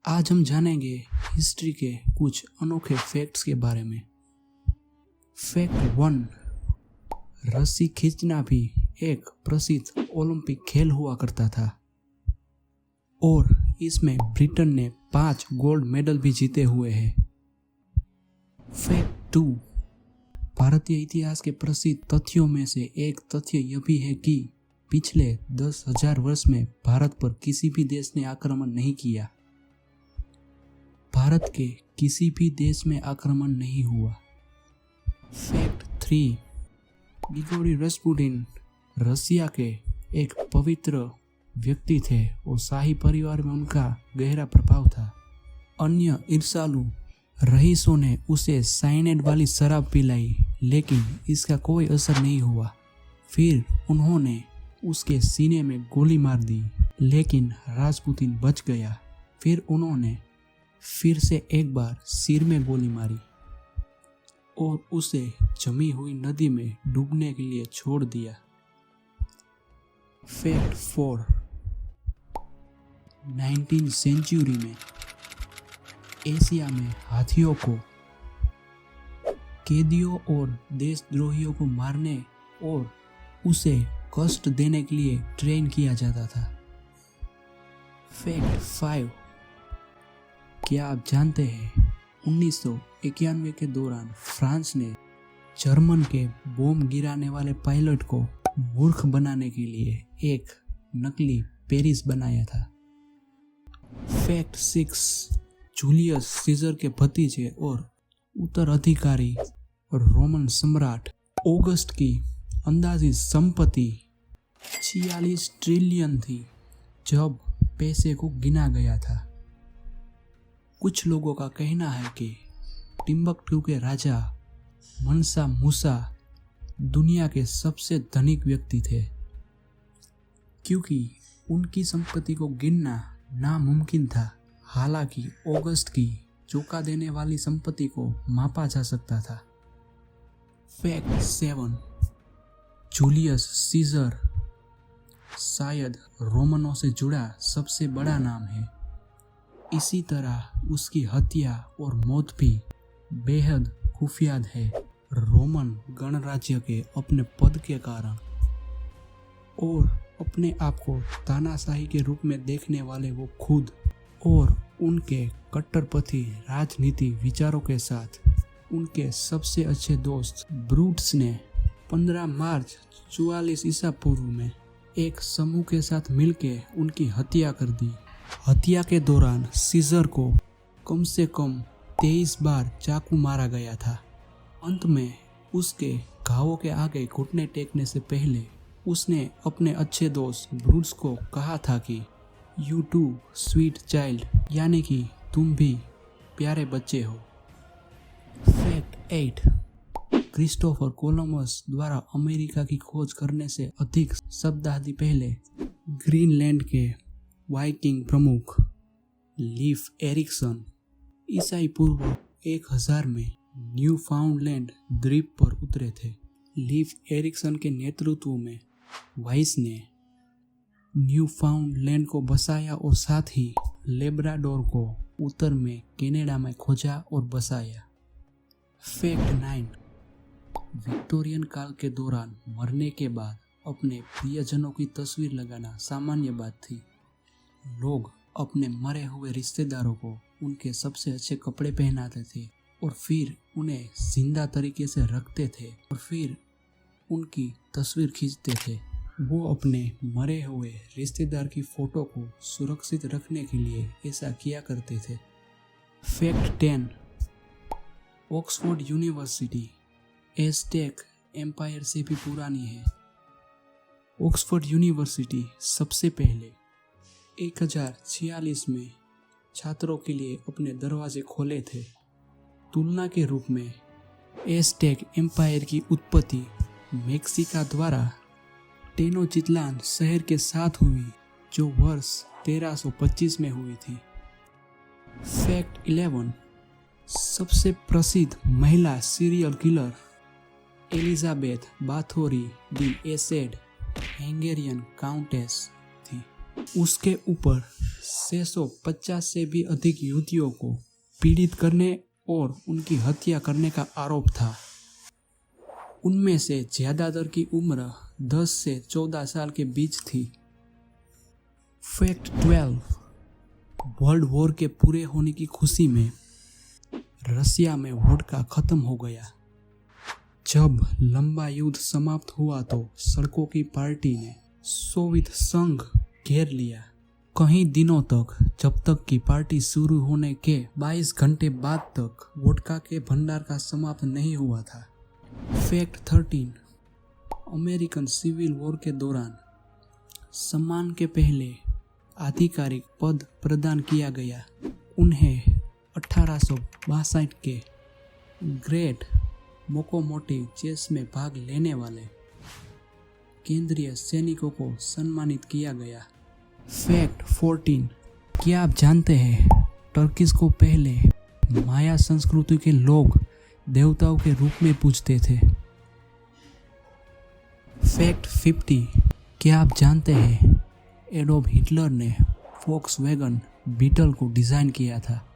आज हम जानेंगे हिस्ट्री के कुछ अनोखे फैक्ट्स के बारे में। फैक्ट 1, रस्सी खींचना भी एक प्रसिद्ध ओलंपिक खेल हुआ करता था और इसमें ब्रिटेन ने 5 गोल्ड मेडल भी जीते हुए हैं। फैक्ट 2, भारतीय इतिहास के प्रसिद्ध तथ्यों में से एक तथ्य यह भी है कि पिछले 10,000 वर्ष में भारत पर किसी भी देश ने आक्रमण नहीं किया। भारत के किसी भी देश में आक्रमण नहीं हुआ। फैक्ट 3, ग्रिगोरी रास्पुटिन रसिया के एक पवित्र व्यक्ति थे और शाही परिवार में उनका गहरा प्रभाव था। अन्य ईर्ष्यालु रईसों ने उसे साइनेड वाली शराब पिलाई, लेकिन इसका कोई असर नहीं हुआ। फिर उन्होंने उसके सीने में गोली मार दी, लेकिन रास्पुटिन बच गया। फिर उन्होंने फिर से एक बार सिर में गोली मारी और उसे जमी हुई नदी में डूबने के लिए छोड़ दिया। फैक्ट 4, 19वीं सेंचुरी में एशिया में हाथियों को कैदियों और देशद्रोहियों को मारने और उसे कष्ट देने के लिए ट्रेन किया जाता था। फैक्ट 5, क्या आप जानते हैं 1991 के दौरान फ्रांस ने जर्मन के बम गिराने वाले पायलट को मूर्ख बनाने के लिए एक नकली पेरिस बनाया था। फैक्ट 6, जूलियस सीजर के भतीजे और उत्तराधिकारी रोमन सम्राट ऑगस्ट की अंदाजित संपत्ति 46 ट्रिलियन थी जब पैसे को गिना गया था। कुछ लोगों का कहना है कि टिम्बकटू के राजा मनसा मूसा दुनिया के सबसे धनिक व्यक्ति थे, क्योंकि उनकी संपत्ति को गिनना नामुमकिन था। हालांकि ऑगस्ट की चौंका देने वाली संपत्ति को मापा जा सकता था। फैक्ट 7, जूलियस सीजर शायद रोमनों से जुड़ा सबसे बड़ा नाम है। इसी तरह उसकी हत्या और मौत भी बेहद खुफिया है। रोमन गणराज्य के अपने पद के कारण और अपने आप को तानाशाही के रूप में देखने वाले वो खुद और उनके कट्टरपंथी राजनीति विचारों के साथ उनके सबसे अच्छे दोस्त ब्रूटस ने 15 मार्च 44 ईसा पूर्व में एक समूह के साथ मिलकर उनकी हत्या कर दी। हत्या के दौरान सीजर को कम से कम 23 बार चाकू मारा गया था। अंत में उसके घावों के आगे घुटने टेकने से पहले उसने अपने अच्छे दोस्त ब्रूट्स को कहा था कि यू टू स्वीट चाइल्ड, यानी कि तुम भी प्यारे बच्चे हो। फैक्ट 8, क्रिस्टोफर कोलंबस द्वारा अमेरिका की खोज करने से अधिक शताब्दी पहले ग्रीनलैंड के वाइकिंग प्रमुख लीफ एरिक्सन ईसाई पूर्व 1000 में न्यू फाउंडलैंड द्वीप पर उतरे थे। लीफ एरिक्सन के नेतृत्व में वाइस ने न्यू फाउंडलैंड को बसाया और साथ ही लेब्राडोर को उत्तर में कनाडा में खोजा और बसाया। फैक्ट 9, विक्टोरियन काल के दौरान मरने के बाद अपने प्रियजनों की तस्वीर लगाना सामान्य बात थी। लोग अपने मरे हुए रिश्तेदारों को उनके सबसे अच्छे कपड़े पहनाते थे और फिर उन्हें जिंदा तरीके से रखते थे और फिर उनकी तस्वीर खींचते थे। वो अपने मरे हुए रिश्तेदार की फोटो को सुरक्षित रखने के लिए ऐसा किया करते थे। Fact 10, Oxford university Aztec empire से भी पुरानी है। ऑक्सफोर्ड यूनिवर्सिटी सबसे पहले 1046 में छात्रों के लिए अपने दरवाजे खोले थे। तुलना के रूप में एज़टेक एम्पायर की उत्पत्ति मेक्सिका द्वारा टेनोचित्लान शहर के साथ हुई, जो वर्ष 1325 में हुई थी। फैक्ट 11, सबसे प्रसिद्ध महिला serial killer Elizabeth Bathory de Ecsed Hungarian countess थी। उसके ऊपर 650 से भी अधिक युवतियों को पीड़ित करने और उनकी हत्या करने का आरोप था। उनमें से ज्यादातर की उम्र 10 से 14 साल के बीच थी। फैक्ट 12। वर्ल्ड वॉर के पूरे होने की खुशी में रसिया में वोडका खत्म हो गया। जब लंबा युद्ध समाप्त हुआ तो सड़कों की पार्टी ने सोवियत संघ घेर लिया कई दिनों तक, जब तक कि पार्टी शुरू होने के 22 घंटे बाद तक वोडका के भंडार का समाप्त नहीं हुआ था। फैक्ट 13। अमेरिकन सिविल वॉर के दौरान सम्मान के पहले आधिकारिक पद प्रदान किया गया। उन्हें 1862 के ग्रेट मोकोमोटिव चेस में भाग लेने वाले केंद्रीय सैनिकों को सम्मानित किया गया। फैक्ट 14। क्या आप जानते हैं टर्किश को पहले माया संस्कृति के लोग देवताओं के रूप में पूजते थे। फैक्ट 50। क्या आप जानते हैं एडोल्फ हिटलर ने वोक्सवैगन बीटल को डिजाइन किया था।